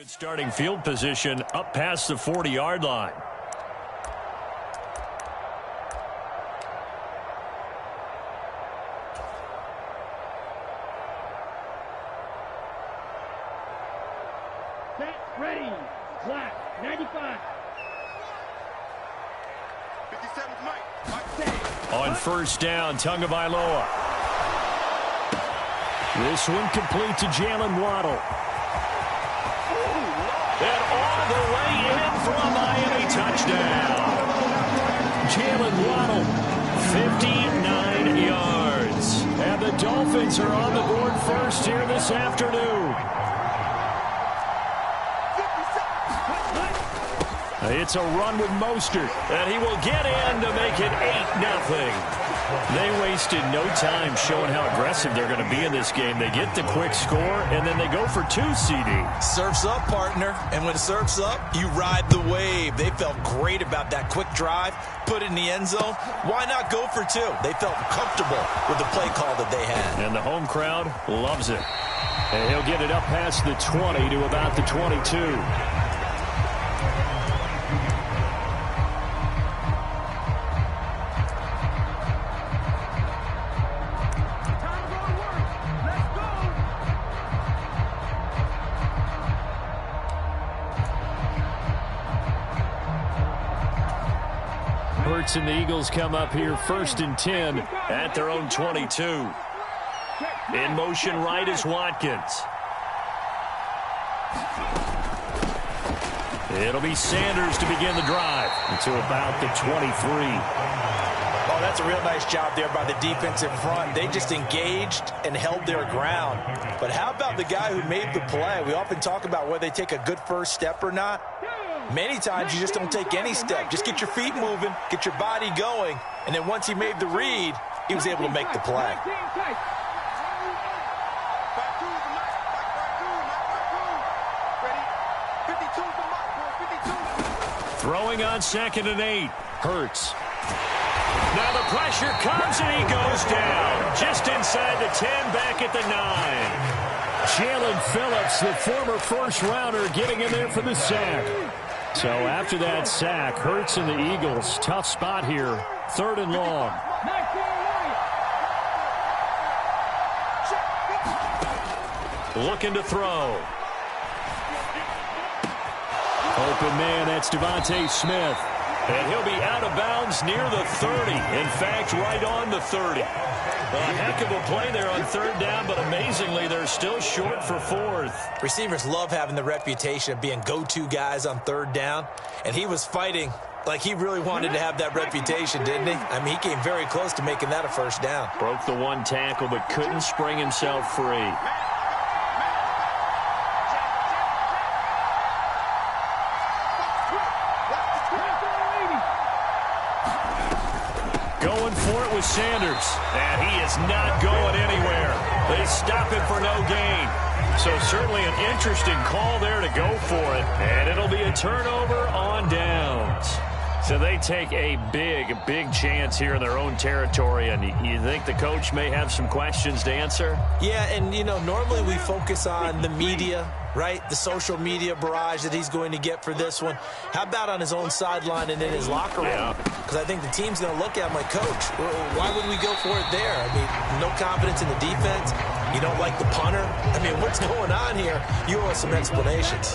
Good starting field position up past the 40-yard line. Set, ready, black, 95. 57 Mike. On first down, Tagovailoa. This one complete to Jalen Waddle. And all the way in for a Miami touchdown. Jalen Waddle, 59 yards. And the Dolphins are on the board first here this afternoon. It's a run with Mostert, and he will get in to make it 8-0. They wasted no time showing how aggressive they're going to be in this game. They get the quick score, and then they go for 2, CD. Surf's up, partner. And when surf's up, you ride the wave. They felt great about that quick drive, put it in the end zone. Why not go for 2? They felt comfortable with the play call that they had. And the home crowd loves it. And he'll get it up past the 20 to about the 22. And the Eagles come up here 1st and 10 at their own 22. In motion right is Watkins. It'll be Sanders to begin the drive until about the 23. Oh, that's a real nice job there by the defense in front. They just engaged and held their ground. But how about the guy who made the play? We often talk about whether they take a good first step or not. Many times you just don't take any step. Just get your feet moving, get your body going, and then once he made the read, he was able to make the play. Throwing on 2nd and 8. Hurts. Now the pressure comes and he goes down. Just inside the 10, back at the 9. Jalen Phillips, the former first-rounder, getting in there for the sack. So after that sack, Hurts and the Eagles, tough spot here, 3rd and long. Looking to throw. Open man, that's Devontae Smith. And he'll be out of bounds near the 30. In fact, right on the 30. A heck of a play there on 3rd down, but amazingly, they're still short for 4th. Receivers love having the reputation of being go-to guys on 3rd down, and he was fighting like he really wanted to have that reputation, didn't he? I mean, he came very close to making that a 1st down. Broke the 1 tackle, but couldn't spring himself free. Going for it with Sanders, and he is not going anywhere. They stop him for no gain. So certainly an interesting call there to go for it, and it'll be a turnover on downs. So they take a big chance here in their own territory, and you think the coach may have some questions to answer? Yeah, and, you know, normally we focus on the media, right? The social media barrage that he's going to get for this one. How about on his own sideline and in his locker room? Because I think the team's going to look at him like, Coach, why would we go for it there? I mean, no confidence in the defense. You don't like the punter. I mean, what's going on here? You owe us some explanations.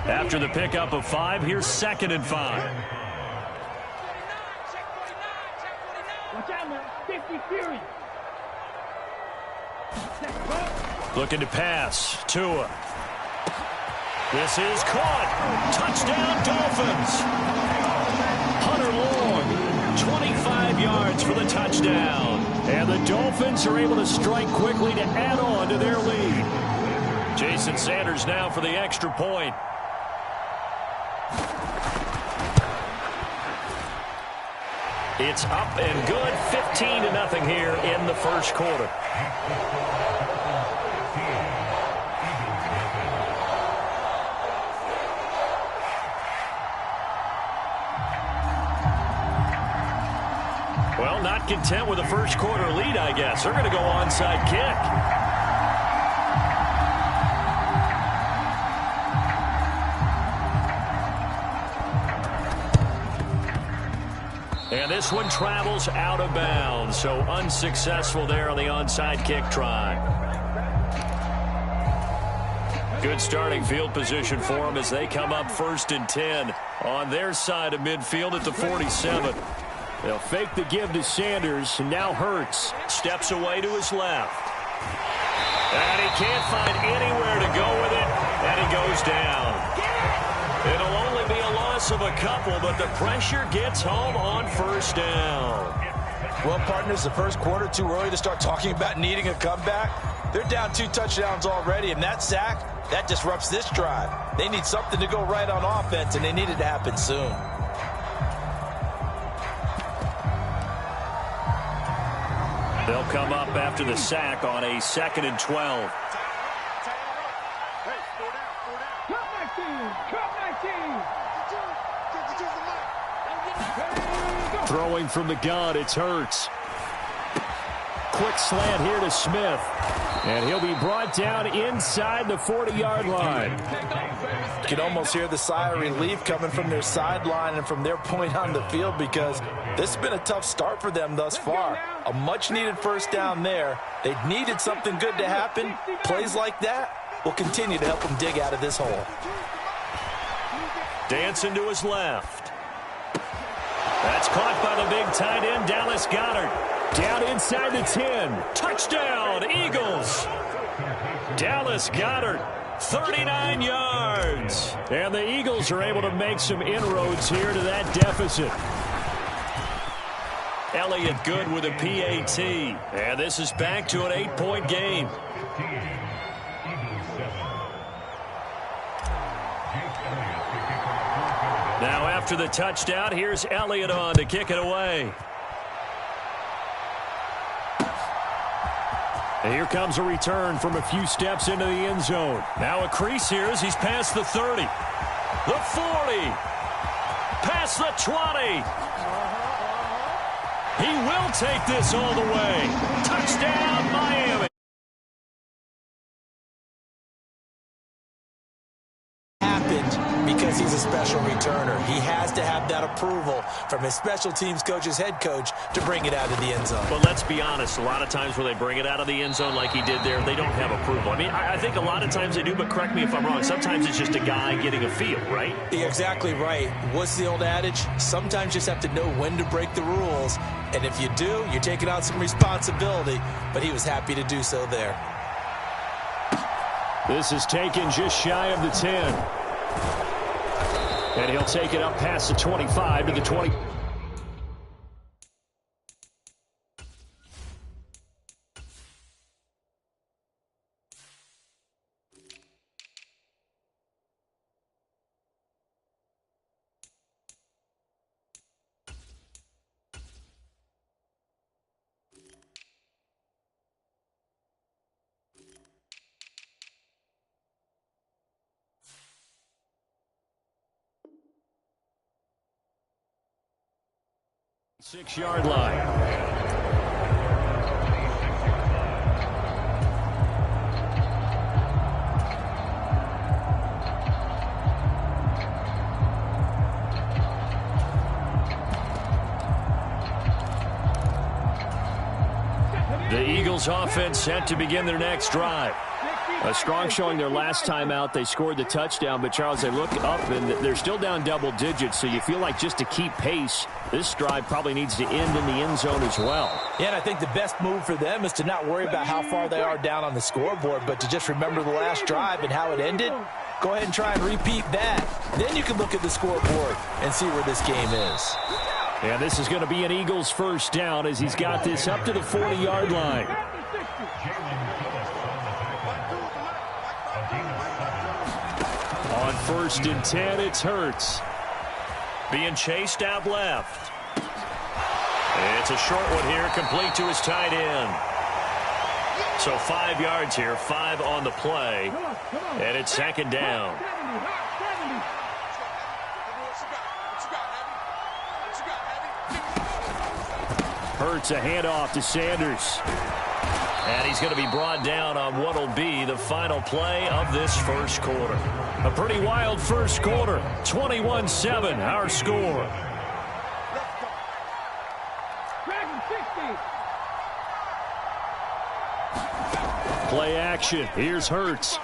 After the pickup of 5, here's 2nd and 5. Looking to pass. Tua. This is caught. Touchdown, Dolphins. Hunter Long, 25 yards for the touchdown. And the Dolphins are able to strike quickly to add on to their lead. Jason Sanders now for the extra point. It's up and good, 15-0 here in the 1st quarter. Well, not content with a 1st quarter lead, I guess. They're going to go onside kick. And this one travels out of bounds, so unsuccessful there on the onside kick try. Good starting field position for them as they come up 1st and 10 on their side of midfield at the 47. They'll fake the give to Sanders, and now Hurts steps away to his left. And he can't find anywhere to go with it, and he goes down. It'll only be a loss of a couple, but the pressure gets home on 1st down. Well, partners, the first quarter, too early to start talking about needing a comeback. They're down 2 touchdowns already, and that sack, that disrupts this drive. They need something to go right on offense, and they need it to happen soon. They'll come up after the sack on a 2nd and 12. Throwing from the gun, it's Hurts. Quick slant here to Smith. And he'll be brought down inside the 40-yard line. You can almost hear the sigh of relief coming from their sideline and from their point on the field because this has been a tough start for them thus far. A much-needed 1st down there. They needed something good to happen. Plays like that will continue to help them dig out of this hole. Dancing to his left. That's caught by the big tight end, Dallas Goedert. Down inside the 10. Touchdown, Eagles. Dallas Goedert, 39 yards. And the Eagles are able to make some inroads here to that deficit. Elliott good with a PAT. And this is back to an 8-point game. Now after the touchdown, here's Elliott on to kick it away. And here comes a return from a few steps into the end zone. Now a crease here as he's past the 30. The 40. Past the 20. He will take this all the way. Touchdown, Miami. Because he's a special returner. He has to have that approval from his special teams coach's head coach to bring it out of the end zone. But let's be honest, a lot of times when they bring it out of the end zone like he did there, they don't have approval. I mean, I think a lot of times they do, but correct me if I'm wrong. Sometimes it's just a guy getting a feel, right? You're exactly right. What's the old adage? Sometimes you just have to know when to break the rules. And if you do, you're taking on some responsibility. But he was happy to do so there. This is taken just shy of the 10. And he'll take it up past the 25 to the 20. Six-yard line. The Eagles offense set to begin their next drive. A strong showing their last time out. They scored the touchdown, but Charles, they look up and they're still down double digits, so you feel like just to keep pace, this drive probably needs to end in the end zone as well. Yeah, and I think the best move for them is to not worry about how far they are down on the scoreboard, but to just remember the last drive and how it ended. Go ahead and try and repeat that. Then you can look at the scoreboard and see where this game is. And this is going to be an Eagles first down as he's got this up to the 40-yard line. On 1st and 10, it's Hurts. Being chased out left. It's a short one here, complete to his tight end. So 5 yards here, 5 on the play. And it's 2nd down. Hurts a handoff to Sanders. And he's going to be brought down on what will be the final play of this first quarter. A pretty wild first quarter. 21-7, our score. Play action. Here's Hurts.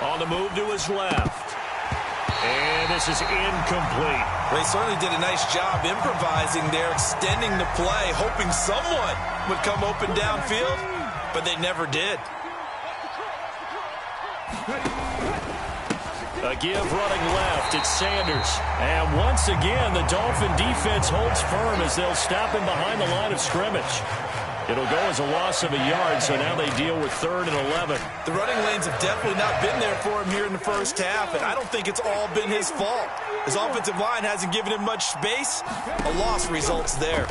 On the move to his left. And this is incomplete. They certainly did a nice job improvising there, extending the play, hoping someone would come open downfield, but they never did. A give running left. It's Sanders. And once again, the Dolphin defense holds firm as they'll stop him behind the line of scrimmage. It'll go as a loss of a yard, so now they deal with 3rd and 11. The running lanes have definitely not been there for him here in the first half, and I don't think it's all been his fault. His offensive line hasn't given him much space. A loss results there.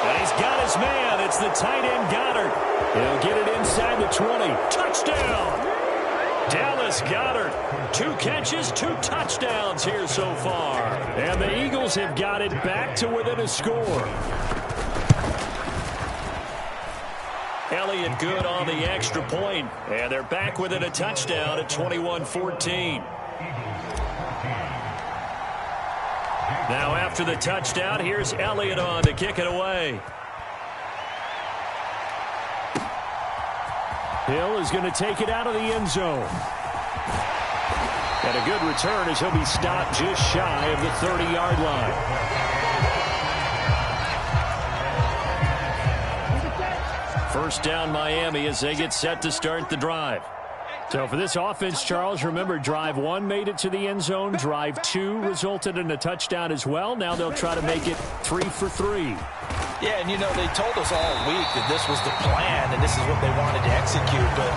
And he's got his man. It's the tight end Goddard. He'll get it inside the 20. Touchdown! Dallas Goedert. 2 catches, 2 touchdowns here so far. And the Eagles have got it back to within a score. Elliott good on the extra point. And they're back within a touchdown at 21-14. Now after the touchdown, here's Elliott on to kick it away. Hill is going to take it out of the end zone. And a good return as he'll be stopped just shy of the 30-yard line. First down Miami as they get set to start the drive. So for this offense, Charles, remember, drive 1 made it to the end zone. Drive 2 resulted in a touchdown as well. Now they'll try to make it 3 for 3. Yeah, and you know, they told us all week that this was the plan and this is what they wanted to execute, but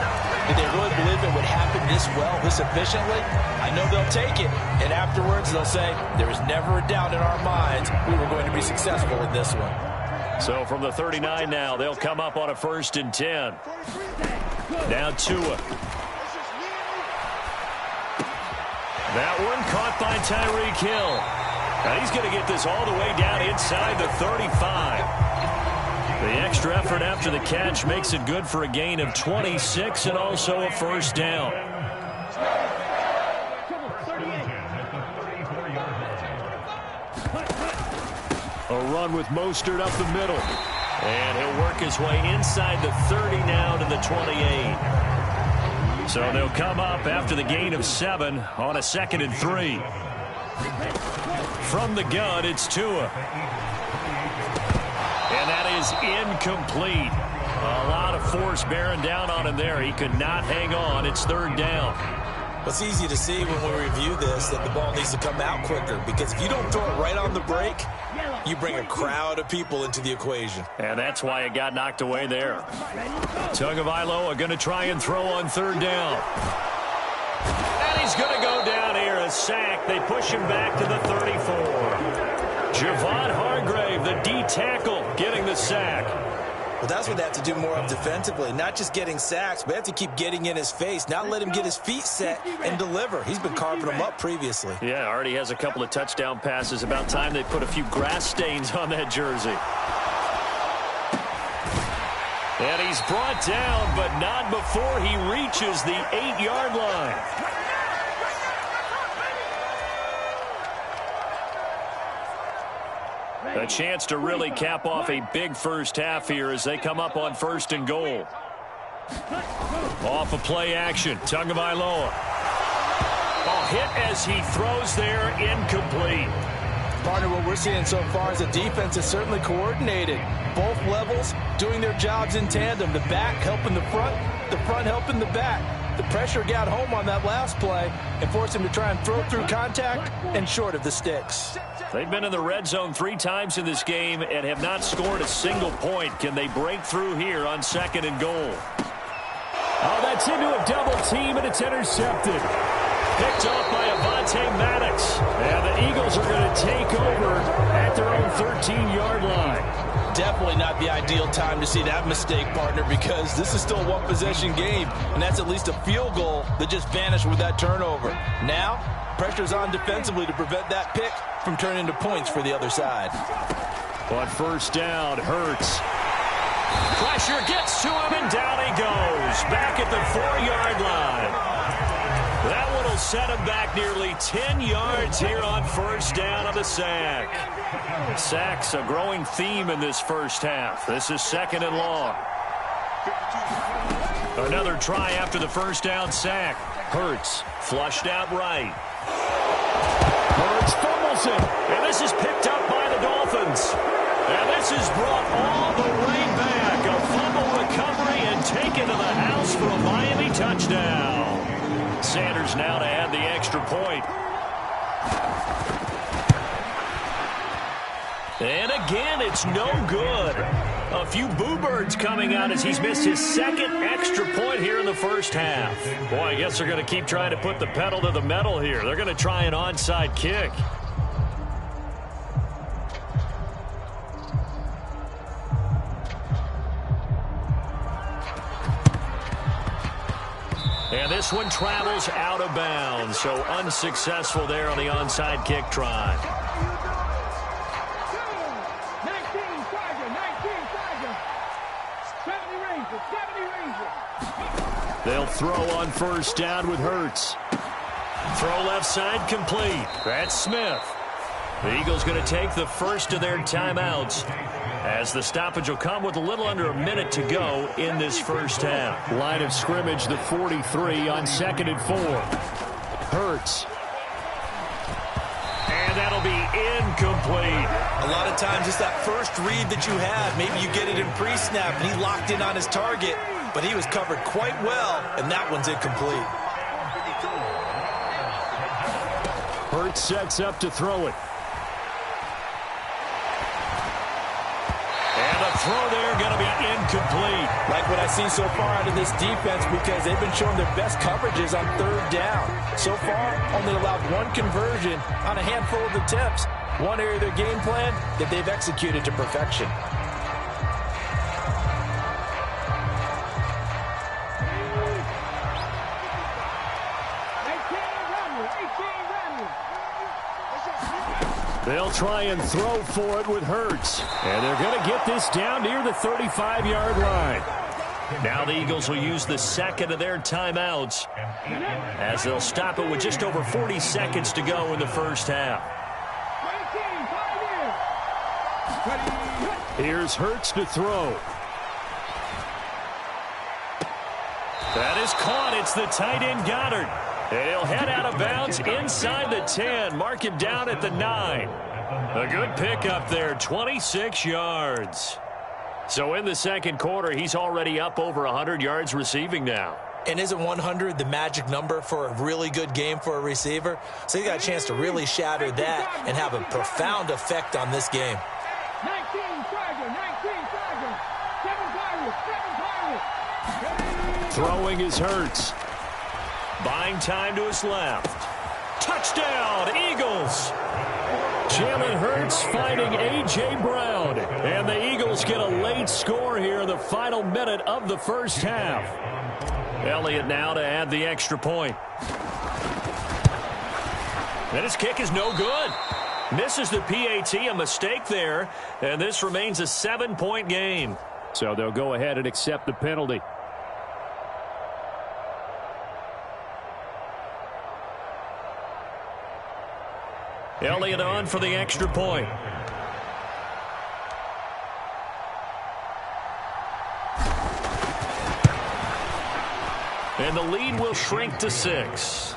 did they really believe it would happen this well, this efficiently? I know they'll take it, and afterwards they'll say, there was never a doubt in our minds we were going to be successful in this one. So from the 39 now, they'll come up on a 1st and 10. Now Tua. That one caught by Tyreek Hill. Now he's going to get this all the way down inside the 35. The extra effort after the catch makes it good for a gain of 26 and also a 1st down. A run with Mostert up the middle. And he'll work his way inside the 30 now to the 28. So they'll come up after the gain of 7 on a 2nd and 3. From the gun, it's Tua. And that is incomplete. A lot of force bearing down on him there. He could not hang on. It's 3rd down. It's easy to see when we review this that the ball needs to come out quicker, because if you don't throw it right on the break, you bring a crowd of people into the equation. And that's why it got knocked away there. Tagovailoa going to try and throw on 3rd down. And he's going to go down here, a sack. They push him back to the 34. Javon Hargrave, the D tackle, getting the sack. Well, that's what they have to do more of defensively. Not just getting sacks, but they have to keep getting in his face, not let him get his feet set and deliver. He's been carving them up previously. Yeah, already has a couple of touchdown passes. About time they put a few grass stains on that jersey. And he's brought down, but not before he reaches the 8-yard line. A chance to really cap off a big first half here as they come up on 1st and goal. Off of play action, Tagovailoa. Hit as he throws there, incomplete. Partner, what we're seeing so far is the defense is certainly coordinated. Both levels doing their jobs in tandem. The back helping the front helping the back. The pressure got home on that last play and forced him to try and throw through contact and short of the sticks. They've been in the red zone 3 times in this game and have not scored a single point. Can they break through here on 2nd and goal? Oh, that's into a double team, and it's intercepted. Picked off by Avonte Maddox. And the Eagles are going to take over at their own 13-yard line. Definitely not the ideal time to see that mistake, partner, because this is still a one-possession game, and that's at least a field goal that just vanished with that turnover. Now, pressure's on defensively to prevent that pick from turning into points for the other side. On 1st down, Hurts. Pressure gets to him, and down he goes. Back at the 4-yard line. That one will set him back nearly 10 yards here on 1st down on the sack. Sacks, a growing theme in this first half. This is 2nd and long. Another try after the first down sack. Hurts flushed out right. Hurts fumbles it. And this is picked up by the Dolphins. And this is brought all the way back. A fumble recovery and taken to the house for a Miami touchdown. Sanders now to add the extra point. And again, it's no good. A few boo birds coming out as he's missed his 2nd extra point here in the first half. Boy, I guess they're going to keep trying to put the pedal to the metal here. They're going to try an onside kick. And this one travels out of bounds, so unsuccessful there on the onside kick try. 19 Charger, 70 Ranger. They'll throw on first down with Hurts. Throw left side complete. That's Smith. The Eagles going to take the first of their timeouts, as the stoppage will come with a little under a minute to go in this first half. Line of scrimmage, the 43 on 2nd and 4. Hurts. And that'll be incomplete. A lot of times it's that first read that you have. Maybe you get it in pre-snap, and he locked in on his target, but he was covered quite well, and that one's incomplete. Hurts sets up to throw it. Throw there going to be incomplete. Like what I've seen so far out of this defense, because they've been showing their best coverages on 3rd down. So far, only allowed 1 conversion on a handful of attempts. One area of their game plan that they've executed to perfection. They'll try and throw for it with Hurts. And they're going to get this down near the 35-yard line. Now the Eagles will use the 2nd of their timeouts, as they'll stop it with just over 40 seconds to go in the first half. Here's Hurts to throw. That is caught. It's the tight end Goddard. And he'll head out of bounds inside the 10. Mark him down at the 9. A good pickup there, 26 yards. So in the second quarter, he's already up over 100 yards receiving now. And isn't 100 the magic number for a really good game for a receiver? So he got a chance to really shatter that and have a profound effect on this game. 19 Charger, 7 Pirates. Throwing is Hurts. Buying time to his left. Touchdown, Eagles! Jalen Hurts finding A.J. Brown. And the Eagles get a late score here in the final minute of the first half. Elliott now to add the extra point. And his kick is no good. Misses the PAT, a mistake there. And this remains a 7-point game. So they'll go ahead and accept the penalty. Elliott on for the extra point. And the lead will shrink to 6.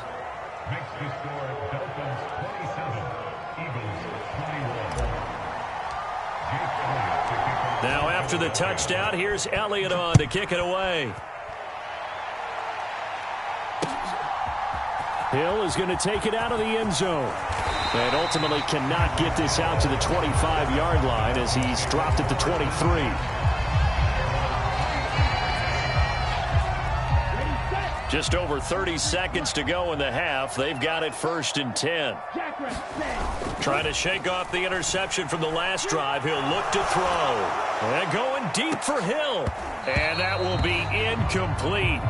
Now after the touchdown, here's Elliott on to kick it away. Hill is going to take it out of the end zone. And ultimately cannot get this out to the 25-yard line as he's dropped at the 23. Just over 30 seconds to go in the half. They've got it 1st and 10. Trying to shake off the interception from the last drive. He'll look to throw. And going deep for Hill. And that will be incomplete.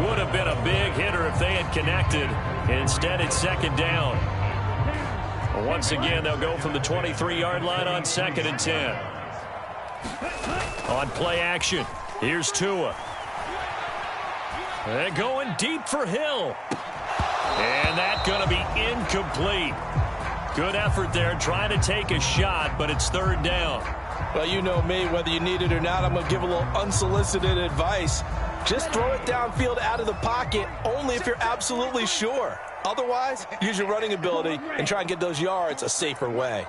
Would have been a big hitter if they had connected. Instead, it's 2nd down. Once again, they'll go from the 23-yard line on 2nd and 10. On play action, here's Tua. And going deep for Hill. And that's going to be incomplete. Good effort there trying to take a shot, but it's third down. Well, you know me, whether you need it or not, I'm going to give a little unsolicited advice. Just throw it downfield out of the pocket only if you're absolutely sure. Otherwise, use your running ability and try and get those yards a safer way.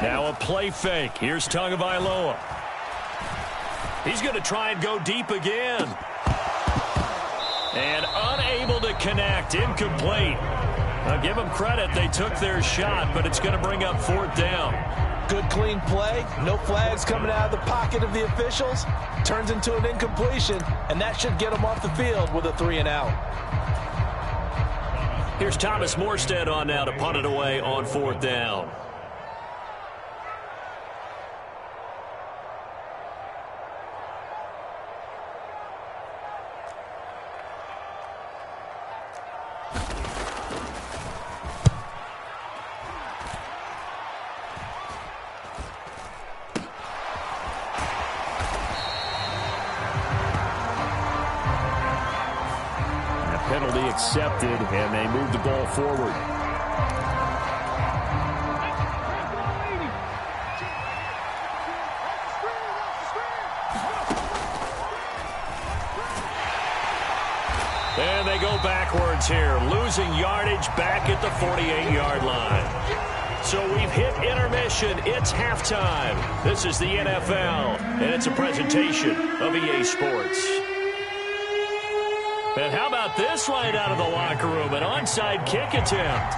Now a play fake. Here's Tagovailoa. He's going to try and go deep again. And unable to connect. Incomplete. Now give them credit. They took their shot, but it's going to bring up fourth down. Good, clean play. No flags coming out of the pocket of the officials. Turns into an incompletion, and that should get them off the field with a 3-and-out. Here's Thomas Morstead on now to punt it away on fourth down. Penalty accepted, and they move the ball forward. And they go backwards here, losing yardage back at the 48-yard line. So we've hit intermission. It's halftime. This is the NFL, and it's a presentation of EA Sports. And how about this right out of the locker room? An onside kick attempt.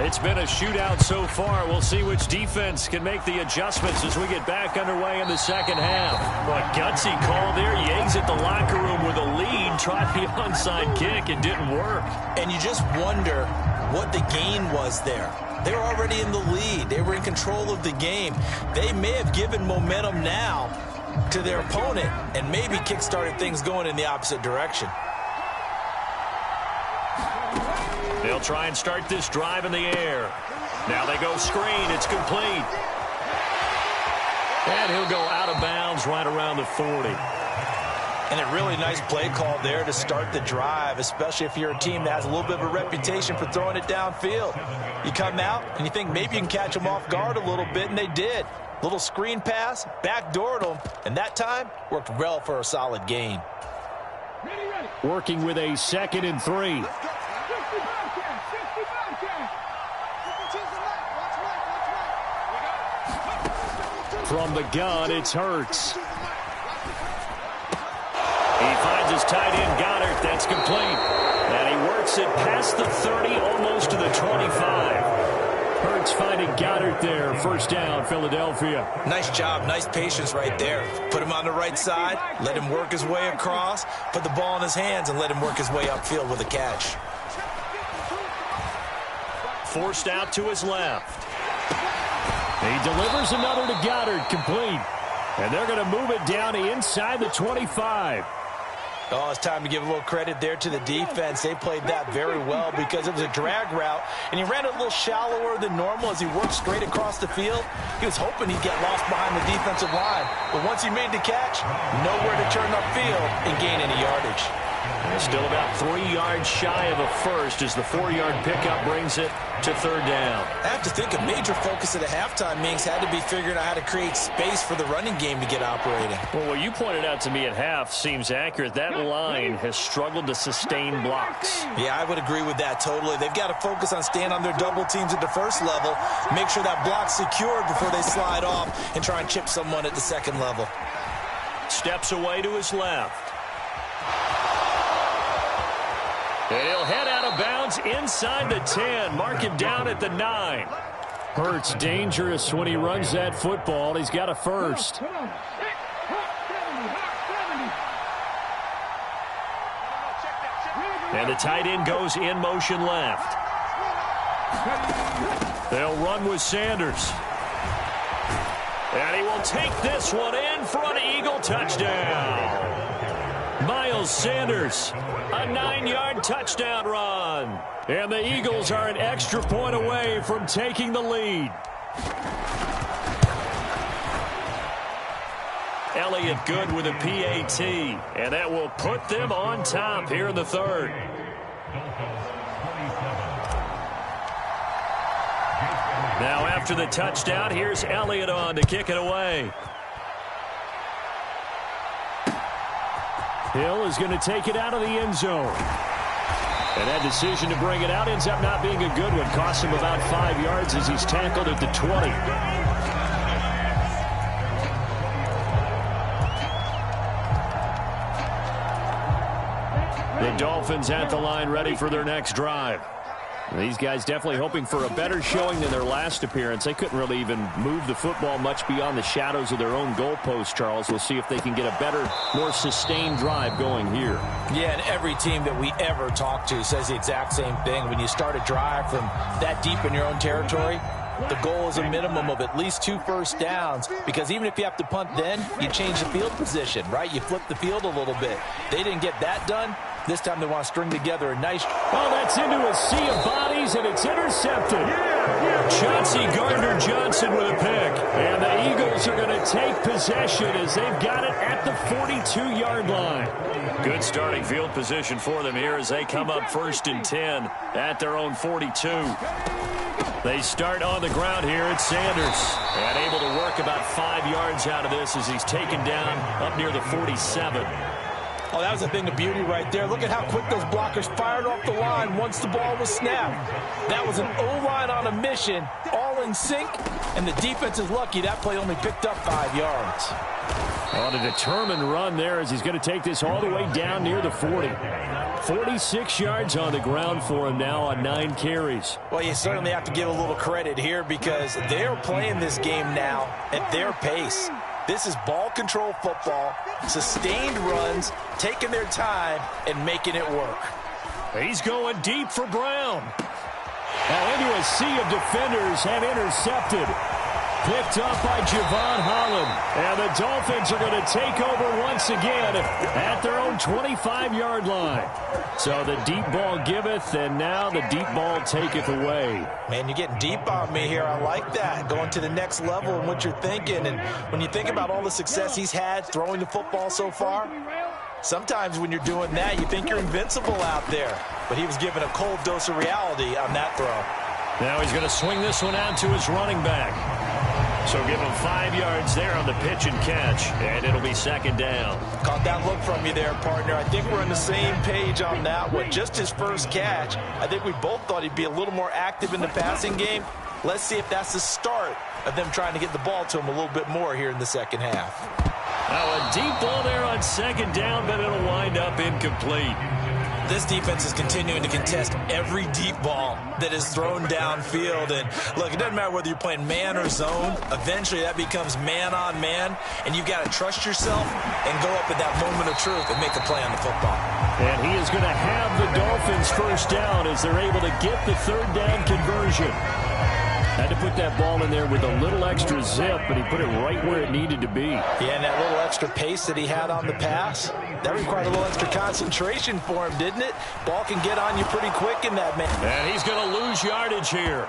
It's been a shootout so far. We'll see which defense can make the adjustments as we get back underway in the second half. Well, a gutsy call there. Yates at the locker room with a lead. Tried the onside kick. It didn't work. And you just wonder what the gain was there. They were already in the lead. They were in control of the game. They may have given momentum now to their opponent and maybe kick-started things going in the opposite direction. They'll try and start this drive in the air. Now they go screen. It's complete. And he'll go out of bounds right around the 40. And a really nice play call there to start the drive, especially if you're a team that has a little bit of a reputation for throwing it downfield. You come out and you think maybe you can catch them off guard a little bit, and they did. Little screen pass, backdoored them, and that time worked well for a solid gain. Working with a 2nd and 3. From the gun, it's Hurts. He finds his tight end, Goddard. That's complete. And he works it past the 30, almost to the 25. Hurts finding Goddard there. First down, Philadelphia. Nice job. Nice patience right there. Put him on the right side. Let him work his way across. Put the ball in his hands and let him work his way upfield with a catch. Forced out to his left. He delivers another to Goddard, complete. And they're going to move it down to inside the 25. Oh, it's time to give a little credit there to the defense. They played that very well because it was a drag route, and he ran it a little shallower than normal as he worked straight across the field. He was hoping he'd get lost behind the defensive line, but once he made the catch, nowhere to turn upfield and gain any yardage. Still about 3 yards shy of a first as the 4-yard pickup brings it to third down. I have to think a major focus of the halftime meetings had to be figuring out how to create space for the running game to get operating. Well, what you pointed out to me at half seems accurate. That line has struggled to sustain blocks. Yeah, I would agree with that totally. They've got to focus on staying on their double teams at the first level, make sure that block's secured before they slide off and try and chip someone at the second level. Steps away to his left. And he'll head out of bounds inside the 10. Mark him down at the 9. Hurts dangerous when he runs that football. He's got a first. And the tight end goes in motion left. They'll run with Sanders. And he will take this one in for an Eagle touchdown. Miles Sanders, a 9-yard touchdown run. And the Eagles are an extra point away from taking the lead. Elliott good with a PAT. And that will put them on top here in the third. Now after the touchdown, here's Elliott on to kick it away. Hill is going to take it out of the end zone. And that decision to bring it out ends up not being a good one. Costs him about 5 yards as he's tackled at the 20. The Dolphins at the line ready for their next drive. These guys definitely hoping for a better showing than their last appearance. They couldn't really even move the football much beyond the shadows of their own goalpost, Charles. We'll see if they can get a better, more sustained drive going here. Yeah, and every team that we ever talk to says the exact same thing. When you start a drive from that deep in your own territory, the goal is a minimum of at least 2 first downs, because even if you have to punt then, you change the field position, right? You flip the field a little bit. They didn't get that done. This time they want to string together a nice... Oh, that's into a sea of bodies, and it's intercepted. Chauncey Gardner-Johnson with a pick. And the Eagles are going to take possession as they've got it at the 42-yard line. Good starting field position for them here as they come up 1st and 10 at their own 42. They start on the ground here at Sanders. And able to work about 5 yards out of this as he's taken down up near the 47. Oh, that was a thing of beauty right there. Look at how quick those blockers fired off the line once the ball was snapped. That was an O-line on a mission, all in sync, and the defense is lucky that play only picked up 5 yards. On a determined run there as he's going to take this all the way down near the 40. 46 yards on the ground for him now on 9 carries. Well, you certainly have to give a little credit here because they're playing this game now at their pace. This is ball control football, sustained runs, taking their time, and making it work. He's going deep for Brown. Now into a sea of defenders and intercepted. Picked up by Javon Holland. And the Dolphins are going to take over once again at their own 25-yard line. So the deep ball giveth, and now the deep ball taketh away. Man, you're getting deep on me here. I like that. Going to the next level in what you're thinking. And when you think about all the success he's had throwing the football so far, sometimes when you're doing that, you think you're invincible out there. But he was given a cold dose of reality on that throw. Now he's going to swing this one out to his running back. So give him 5 yards there on the pitch and catch, and it'll be 2nd down. Caught that look from you there, partner. I think we're on the same page on that one. Just his first catch. I think we both thought he'd be a little more active in the passing game. Let's see if that's the start of them trying to get the ball to him a little bit more here in the second half. Now a deep ball there on 2nd down, but it'll wind up incomplete. This defense is continuing to contest every deep ball that is thrown downfield. And look, it doesn't matter whether you're playing man or zone. Eventually that becomes man on man, and you've got to trust yourself and go up at that moment of truth and make a play on the football. And he is going to have the Dolphins 1st down as they're able to get the 3rd down conversion. Had to put that ball in there with a little extra zip, but he put it right where it needed to be. Yeah, and that little extra pace that he had on the pass, that required a little extra concentration for him, didn't it? Ball can get on you pretty quick in that, man. And he's going to lose yardage here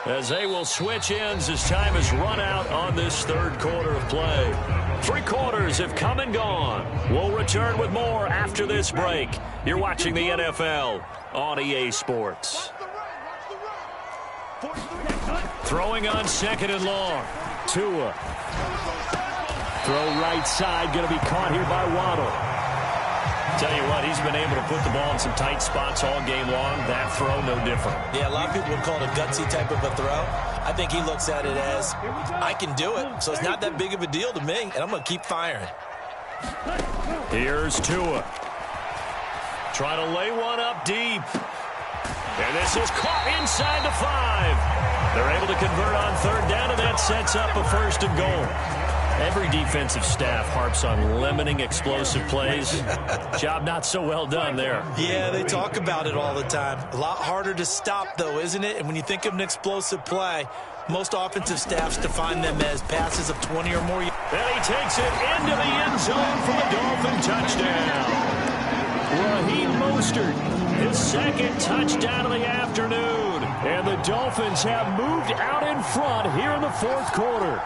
as they will switch ends as time has run out on this 3rd quarter of play. 3 quarters have come and gone. We'll return with more after this break. You're watching the NFL on EA Sports. Throwing on 2nd and long. Tua. Throw right side. Going to be caught here by Waddle. Tell you what, he's been able to put the ball in some tight spots all game long. That throw, no different. Yeah, a lot of people would call it a gutsy type of a throw. I think he looks at it as, I can do it, so it's not that big of a deal to me, and I'm going to keep firing. Here's Tua. Trying to lay one up deep. And this is caught inside the 5. They're able to convert on 3rd down, and that sets up a 1st and goal. Every defensive staff harps on limiting explosive plays. Job not so well done there. Yeah, they talk about it all the time. A lot harder to stop, though, isn't it? And when you think of an explosive play, most offensive staffs define them as passes of 20 or more. And he takes it into the end zone for the Dolphin touchdown. Raheem Mostert, his 2nd touchdown of the afternoon. And the Dolphins have moved out in front here in the 4th quarter.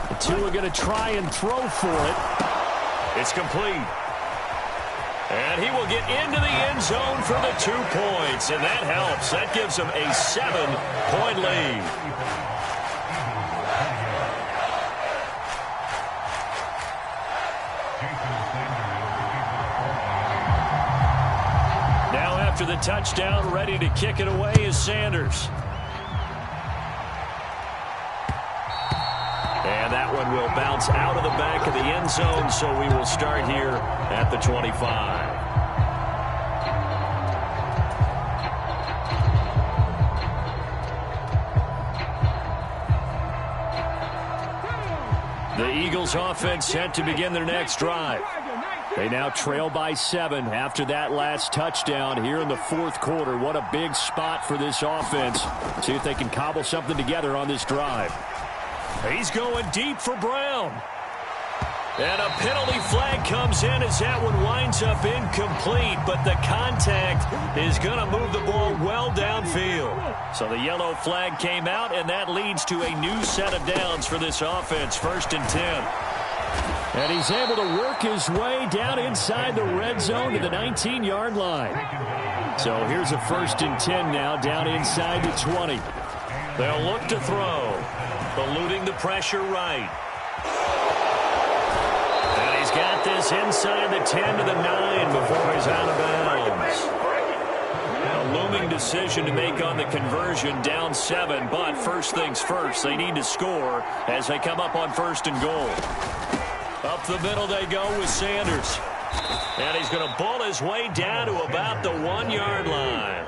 The two are going to try and throw for it. It's complete. And he will get into the end zone for the 2 points, and that helps. That gives him a 7-point lead. Now after the touchdown, ready to kick it away is Sanders. And that one will bounce out of the back of the end zone, so we will start here at the 25. The Eagles offense set to begin their next drive. They now trail by 7 after that last touchdown here in the fourth quarter. What a big spot for this offense. See if they can cobble something together on this drive. He's going deep for Brown. And a penalty flag comes in as that one winds up incomplete, but the contact is going to move the ball well downfield. So the yellow flag came out, and that leads to a new set of downs for this offense, 1st and 10. And he's able to work his way down inside the red zone to the 19-yard line. So here's a 1st and 10 now down inside the 20. They'll look to throw. Eluding the pressure right. And he's got this inside the 10 to the 9 before he's out of bounds. A looming decision to make on the conversion, down 7, but first things first, they need to score as they come up on 1st and goal. Up the middle they go with Sanders. And he's going to bull his way down to about the 1-yard line.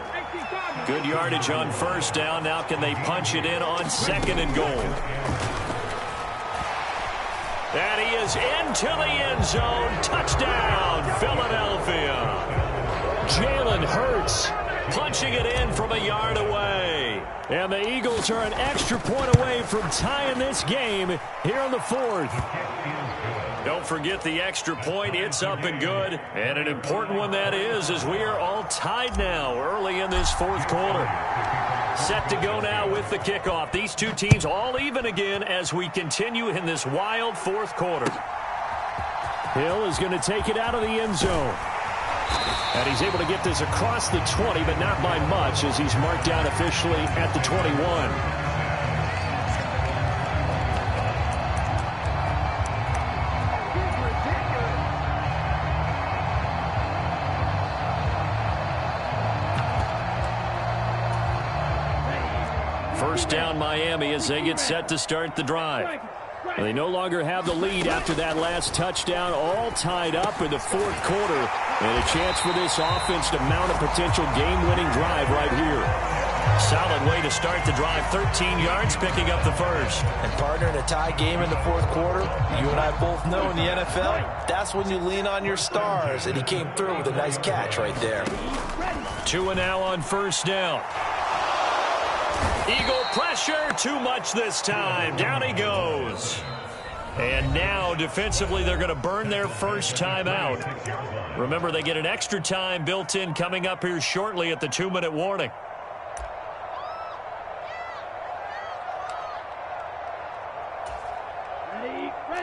Good yardage on 1st down. Now can they punch it in on 2nd and goal? And he is into the end zone. Touchdown, Philadelphia. Jalen Hurts punching it in from a yard away. And the Eagles are an extra point away from tying this game here in the 4th. Don't forget the extra point. It's up and good. And an important one that is, as we are all tied now early in this 4th quarter. Set to go now with the kickoff. These two teams all even again as we continue in this wild 4th quarter. Hill is going to take it out of the end zone. And he's able to get this across the 20, but not by much as he's marked down officially at the 21. First down Miami as they get set to start the drive. They no longer have the lead after that last touchdown, all tied up in the 4th quarter. And a chance for this offense to mount a potential game-winning drive right here. Solid way to start the drive, 13 yards, picking up the first. And partner, in a tie game in the 4th quarter, you and I both know in the NFL, that's when you lean on your stars. And he came through with a nice catch right there. 2 now on 1st down. Eagle pressure, too much this time. Down he goes. And now, defensively, they're going to burn their first time out. Remember, they get an extra time built in coming up here shortly at the 2-minute warning.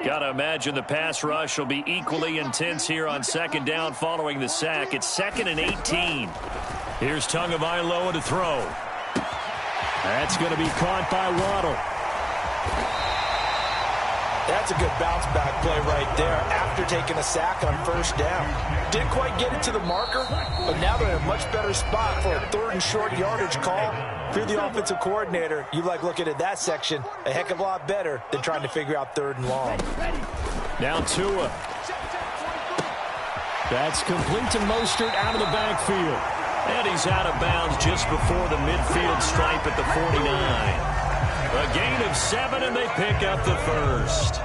Got to imagine the pass rush will be equally intense here on 2nd down following the sack. It's 2nd and 18. Here's Tagovailoa to throw. That's going to be caught by Waddle. That's a good bounce-back play right there after taking a sack on 1st down. Didn't quite get it to the marker, but now they're in a much better spot for a 3rd and short yardage call. If you're the offensive coordinator, you like looking at that section a heck of a lot better than trying to figure out 3rd and long. Now Tua. That's complete to Mostert out of the backfield. And he's out of bounds just before the midfield stripe at the 49. A gain of 7, and they pick up the first.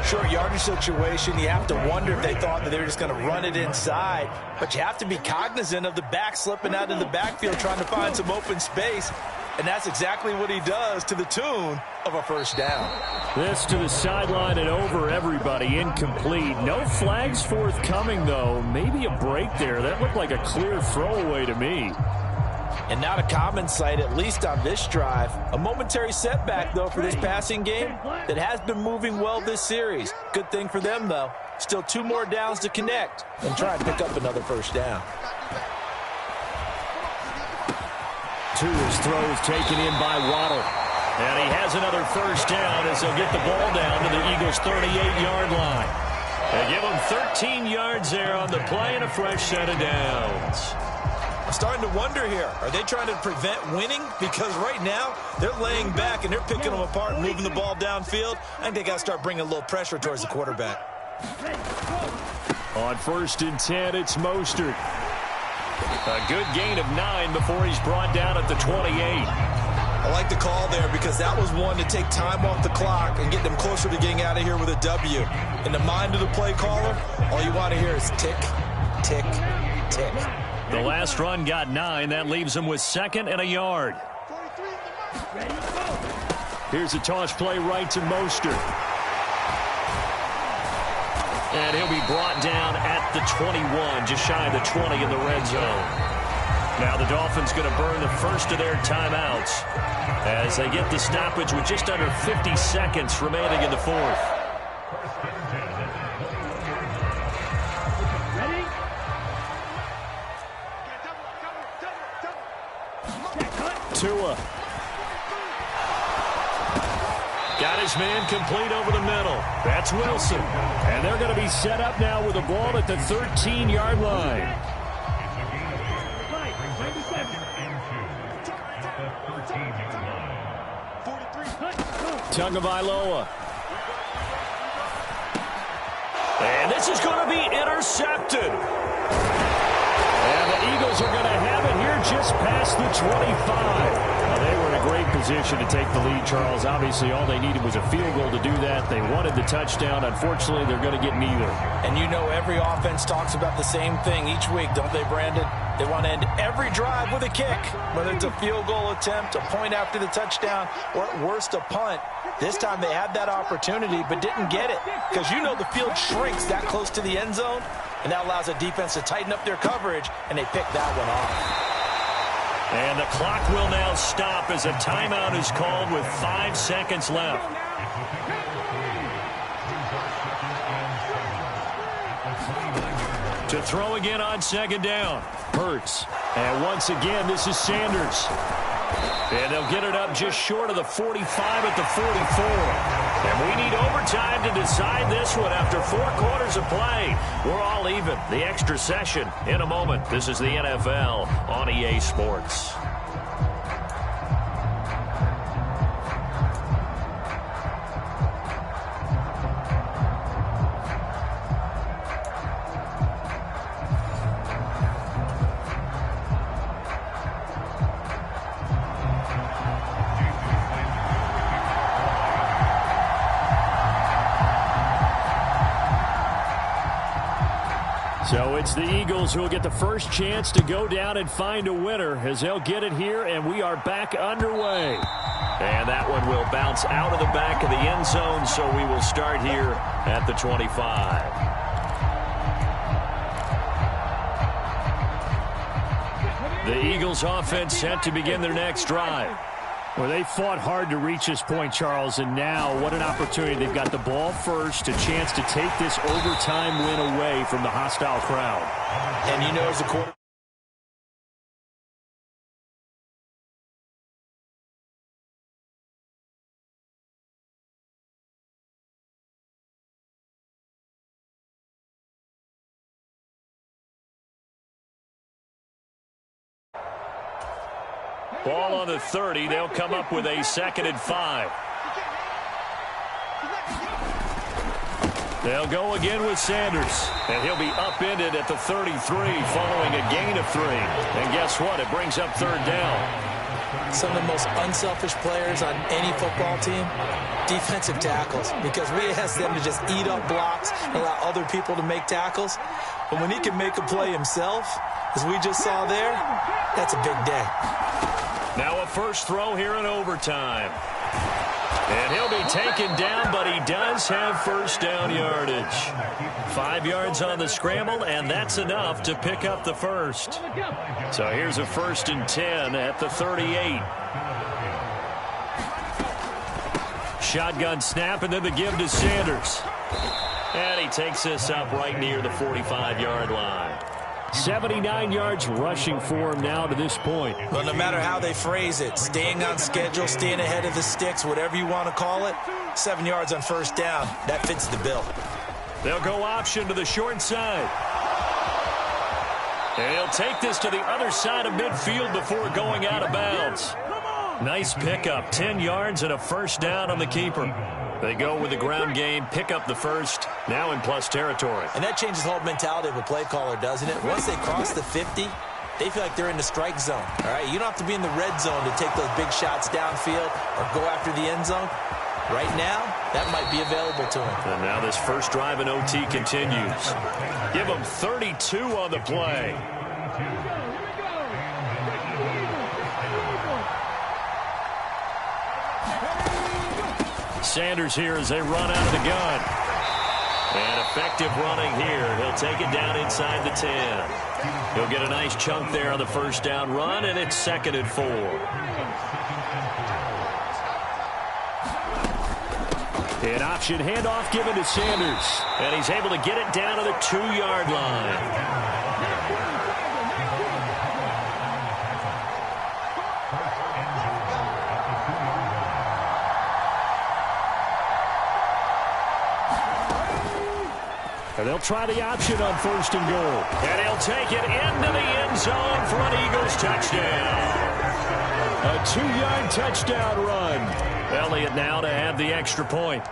Short yardage situation, you have to wonder if they thought that they were just going to run it inside. But you have to be cognizant of the back slipping out in the backfield trying to find some open space. And that's exactly what he does to the tune of a 1st down. This to the sideline and over everybody. Incomplete. No flags forthcoming, though. Maybe a break there. That looked like a clear throwaway to me. And not a common sight, at least on this drive. A momentary setback, though, for this passing game that has been moving well this series. Good thing for them, though. Still 2 more downs to connect and try and pick up another first down. To his throws taken in by Waddle. And he has another first down as they'll get the ball down to the Eagles' 38-yard line. They give him 13 yards there on the play and a fresh set of downs. I'm starting to wonder here, are they trying to prevent winning? Because right now, they're laying back and they're picking them apart and moving the ball downfield. I think they got to start bringing a little pressure towards the quarterback. On 1st and 10, it's Mostert. A good gain of 9 before he's brought down at the 28. I like the call there because that was one to take time off the clock and get them closer to getting out of here with a W. In the mind of the play caller, all you want to hear is tick, tick, tick. The last run got 9. That leaves him with 2nd and a yard. Here's a toss play right to Mostert. And he'll be brought down at the 21, just shy of the 20 in the red zone. Now the Dolphins going to burn the first of their timeouts as they get the stoppage with just under 50 seconds remaining in the 4th. Tua. Got his man complete over the middle. That's Wilson. And they're going to be set up now with the ball at the 13-yard line. Tagovailoa. And this is going to be intercepted. And the Eagles are going to have it here just past the 25. Now, they were in a great position to take the lead, Charles. Obviously, all they needed was a field goal to do that. They wanted the touchdown. Unfortunately, they're going to get neither. And you know every offense talks about the same thing each week, don't they, Brandon? They want to end every drive with a kick, whether it's a field goal attempt, a point after the touchdown, or at worst a punt. This time they had that opportunity but didn't get it because you know the field shrinks that close to the end zone, and that allows the defense to tighten up their coverage, and they pick that one off. And the clock will now stop as a timeout is called with 5 seconds left. To throw again on 2nd down. Hurts. And once again, this is Sanders. And they'll get it up just short of the 45 at the 44. And we need overtime to decide this one after 4 quarters of play. We're all even. The extra session in a moment. This is the NFL on EA Sports. So it's the Eagles who will get the first chance to go down and find a winner as they'll get it here, and we are back underway. And that one will bounce out of the back of the end zone, so we will start here at the 25. The Eagles offense set to begin their next drive. Well, they fought hard to reach this point, Charles, and now what an opportunity. They've got the ball first, a chance to take this overtime win away from the hostile crowd. And you know as a quarterback, ball on the 30. They'll come up with a 2nd and 5. They'll go again with Sanders. And he'll be upended at the 33 following a gain of 3. And guess what? It brings up 3rd down. some of the most unselfish players on any football team, defensive tackles, because we ask them to just eat up blocks and allow other people to make tackles. But when he can make a play himself, as we just saw there, that's a big day. Now a first throw here in overtime. And he'll be taken down, but he does have first down yardage. 5 yards on the scramble, and that's enough to pick up the first. So here's a 1st and 10 at the 38. Shotgun snap, and then the give to Sanders. And he takes this up right near the 45-yard line. 79 yards rushing for him now to this point. Well, no matter how they phrase it, staying on schedule, staying ahead of the sticks, whatever you want to call it, 7 yards on first down, that fits the bill. They'll go option to the short side. And he'll take this to the other side of midfield before going out of bounds. Nice pickup, 10 yards and a first down on the keeper. They go with the ground game, pick up the first, now in plus territory. And that changes the whole mentality of a play caller, doesn't it? Once they cross the 50, they feel like they're in the strike zone. All right, you don't have to be in the red zone to take those big shots downfield or go after the end zone. Right now, that might be available to him. And now this first drive in OT continues. Give them 32 on the play. Sanders here as they run out of the gun. And effective running here. He'll take it down inside the 10. He'll get a nice chunk there on the first down run, and it's 2nd and 4. An option handoff given to Sanders. And he's able to get it down to the 2-yard line. And they'll try the option on 1st and goal. And he'll take it into the end zone for an Eagles touchdown. A 2-yard touchdown run. Elliott now to have the extra point.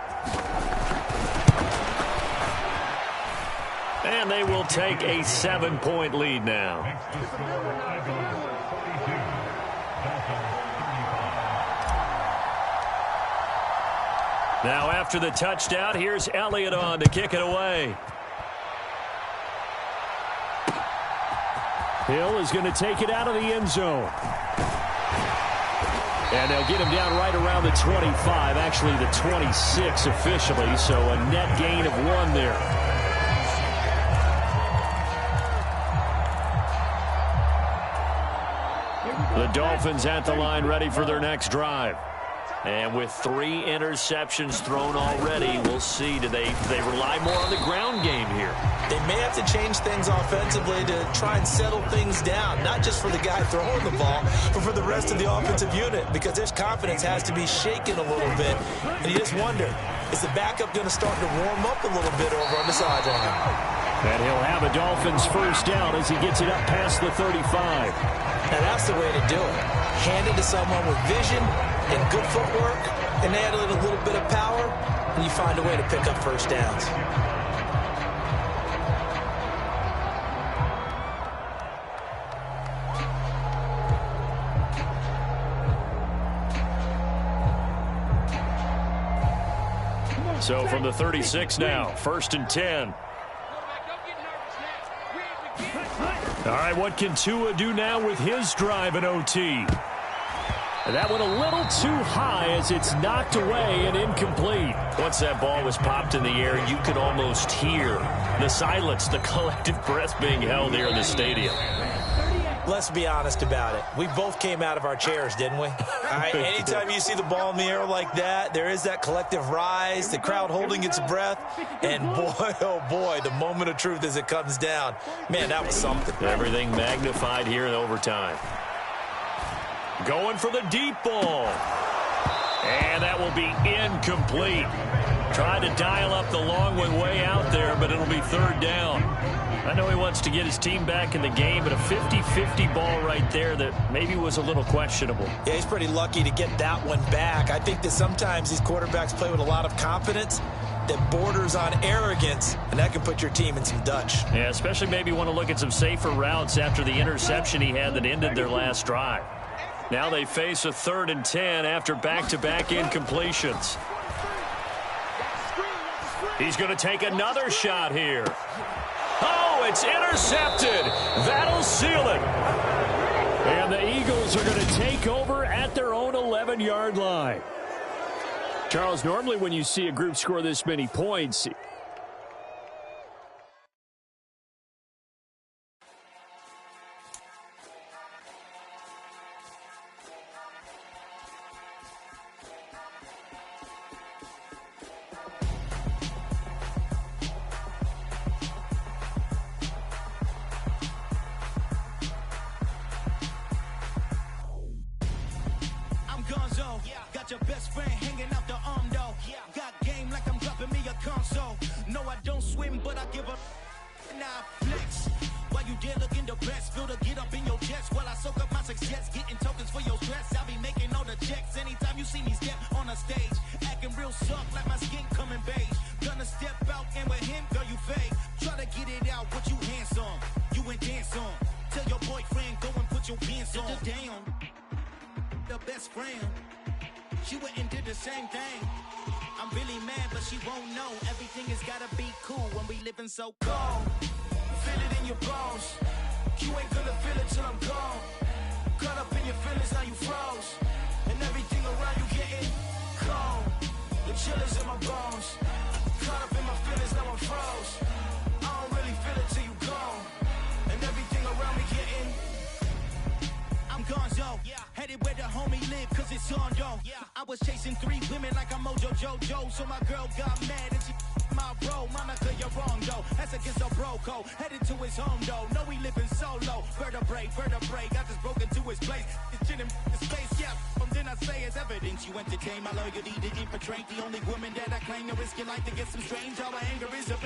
And they will take a 7-point lead now. Now after the touchdown, here's Elliott on to kick it away. Hill is going to take it out of the end zone. And they'll get him down right around the 25, actually the 26 officially, so a net gain of 1 there. The Dolphins at the line ready for their next drive. And with 3 interceptions thrown already, we'll see. Do they rely more on the ground game here? They may have to change things offensively to try and settle things down, not just for the guy throwing the ball, but for the rest of the offensive unit, because their confidence has to be shaken a little bit. And you just wonder, is the backup going to start to warm up a little bit over on the sideline? And he'll have a Dolphins first down as he gets it up past the 35. Now that's the way to do it. Hand it to someone with vision and good footwork, and add a little bit of power, and you find a way to pick up first downs. So from the 36 now, 1st and 10. All right, what can Tua do now with his drive in OT? That went a little too high as it's knocked away and incomplete. Once that ball was popped in the air, you could almost hear the silence, the collective breath being held here in the stadium. Let's be honest about it. We both came out of our chairs, didn't we? All right, anytime you see the ball in the air like that, there is that collective rise, the crowd holding its breath, and boy, oh boy, the moment of truth as it comes down. Man, that was something. Everything magnified here in overtime. Going for the deep ball. And that will be incomplete. Tried to dial up the long one way out there, but it'll be 3rd down. I know he wants to get his team back in the game, but a 50-50 ball right there that maybe was a little questionable. Yeah, he's pretty lucky to get that one back. I think that sometimes these quarterbacks play with a lot of confidence that borders on arrogance, and that can put your team in some Dutch. Yeah, especially maybe want to look at some safer routes after the interception he had that ended their last drive. Now they face a 3rd and 10 after back-to-back incompletions. He's going to take another shot here. Oh, it's intercepted. That'll seal it. And the Eagles are going to take over at their own 11-yard line. Charles, normally when you see a group score this many points, got your best friend hanging out the arm though. Got game like I'm dropping me a console. No, I don't swim, but I give up. Nah, flex. While you there looking the best, feel to get up in your chest while I soak up my success, getting tokens for your stress. I'll be making all the checks anytime you see me step on a stage, acting real soft like my skin coming beige. Gonna step out and with him, girl, you fake. Try to get it out, what you hands on, you and dance on. Tell your boyfriend go and put your pants on. Down, the best friend. She went and did the same thing. I'm really mad, but she won't know. Everything has gotta be cool when we living so cold. Feel it in your bones. You ain't gonna feel it till I'm gone. Caught up in your feelings, now you froze. And everything around you getting cold. The chill is in my bones. Caught up in my feelings, now I'm froze. I don't really feel it till you gone. And everything around me getting I'm gonzo, headed where the homie live, cause it's on, yo. I was chasing 3 women like I'm Mojo Jojo, so my girl got mad and she my bro. Monica, you're wrong, though. That's against a bro code. Headed to his home, though. No, he living solo. Vertebrae, I just broke into his place. It's in his space, yeah. Then I say it's evidence you entertain my loyalty to infiltrate. The only woman that I claim to risk your life to get some strange. All my anger is a